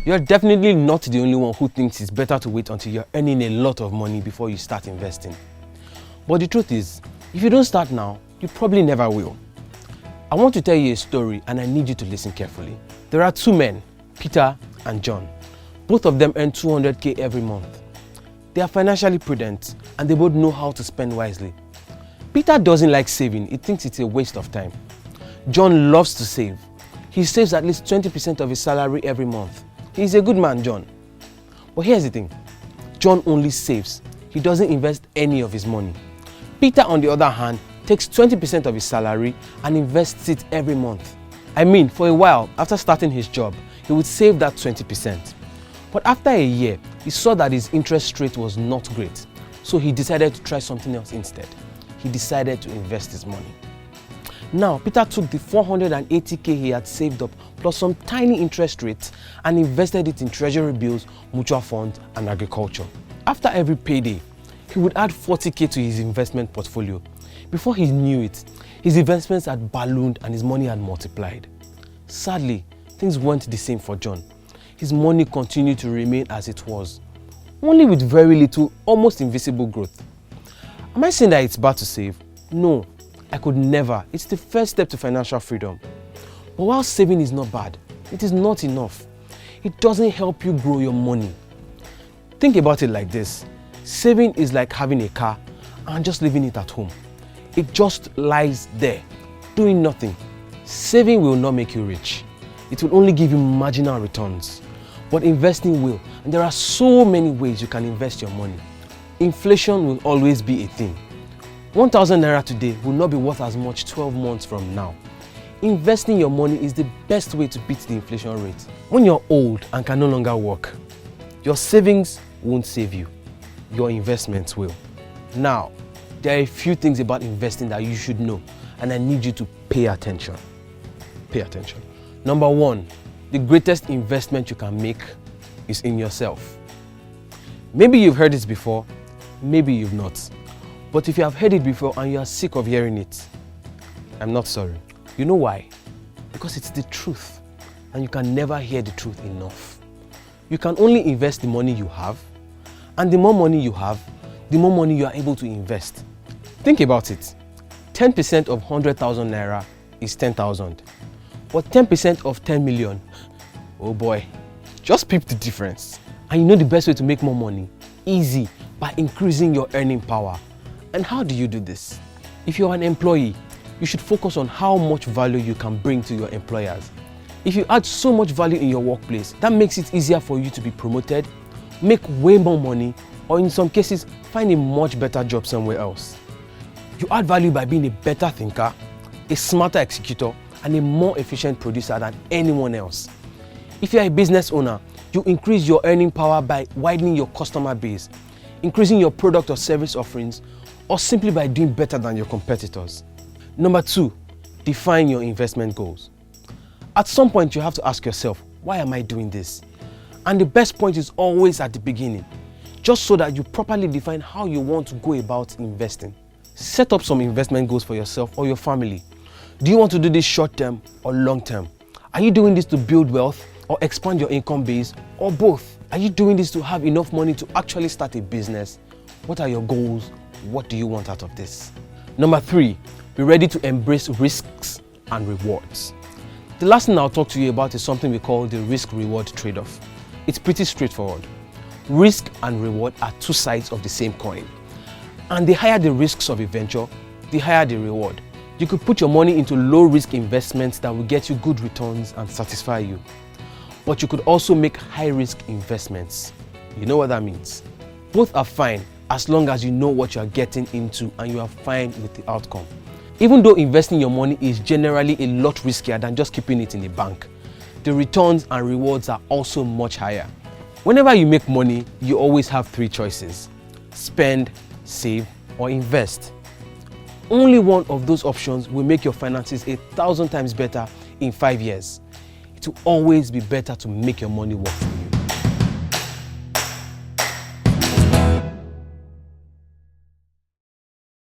You're definitely not the only one who thinks it's better to wait until you're earning a lot of money before you start investing. But the truth is, if you don't start now, you probably never will. I want to tell you a story and I need you to listen carefully. There are two men, Peter and John. Both of them earn 200k every month. They are financially prudent and they both know how to spend wisely. Peter doesn't like saving, he thinks it's a waste of time. John loves to save. He saves at least 20% of his salary every month. He's a good man, John. But here's the thing, John only saves. He doesn't invest any of his money. Peter, on the other hand, takes 20% of his salary and invests it every month. I mean, for a while, after starting his job, he would save that 20%. But after a year, he saw that his interest rate was not great. So he decided to try something else instead. He decided to invest his money. Now, Peter took the 480k he had saved up plus some tiny interest rates and invested it in treasury bills, mutual funds and agriculture. After every payday, he would add 40k to his investment portfolio. Before he knew it, his investments had ballooned and his money had multiplied. Sadly, things weren't the same for John. His money continued to remain as it was, only with very little, almost invisible growth. Am I saying that it's bad to save? No. I could never. It's the first step to financial freedom. But while saving is not bad, it is not enough. It doesn't help you grow your money. Think about it like this. Saving is like having a car and just leaving it at home. It just lies there, doing nothing. Saving will not make you rich. It will only give you marginal returns. But investing will, and there are so many ways you can invest your money. Inflation will always be a thing. 1,000 naira today will not be worth as much 12 months from now. Investing your money is the best way to beat the inflation rate. When you're old and can no longer work, your savings won't save you. Your investments will. Now, there are a few things about investing that you should know, and I need you to pay attention. Pay attention. Number one, the greatest investment you can make is in yourself. Maybe you've heard this before, maybe you've not. But if you have heard it before and you are sick of hearing it, I'm not sorry. You know why? Because it's the truth and you can never hear the truth enough. You can only invest the money you have, and the more money you have, the more money you are able to invest. Think about it. 10% of 100,000 naira is 10,000. But 10% of 10 million, oh boy, just peep the difference. And you know the best way to make more money? Easy, by increasing your earning power. And how do you do this? If you're an employee, you should focus on how much value you can bring to your employers. If you add so much value in your workplace, that makes it easier for you to be promoted, make way more money, or in some cases, find a much better job somewhere else. You add value by being a better thinker, a smarter executor, and a more efficient producer than anyone else. If you're a business owner, you increase your earning power by widening your customer base, increasing your product or service offerings, or simply by doing better than your competitors. Number two, define your investment goals. At some point, you have to ask yourself, why am I doing this? And the best point is always at the beginning, just so that you properly define how you want to go about investing. Set up some investment goals for yourself or your family. Do you want to do this short term or long term? Are you doing this to build wealth or expand your income base, or both? Are you doing this to have enough money to actually start a business? What are your goals? What do you want out of this? Number three, be ready to embrace risks and rewards. The last thing I'll talk to you about is something we call the risk-reward trade-off. It's pretty straightforward. Risk and reward are two sides of the same coin. And the higher the risks of a venture, the higher the reward. You could put your money into low-risk investments that will get you good returns and satisfy you. But you could also make high-risk investments. You know what that means? Both are fine as long as you know what you are getting into and you are fine with the outcome. Even though investing your money is generally a lot riskier than just keeping it in the bank, the returns and rewards are also much higher. Whenever you make money, you always have three choices: spend, save, or invest. Only one of those options will make your finances 1,000 times better in 5 years. It will always be better to make your money work.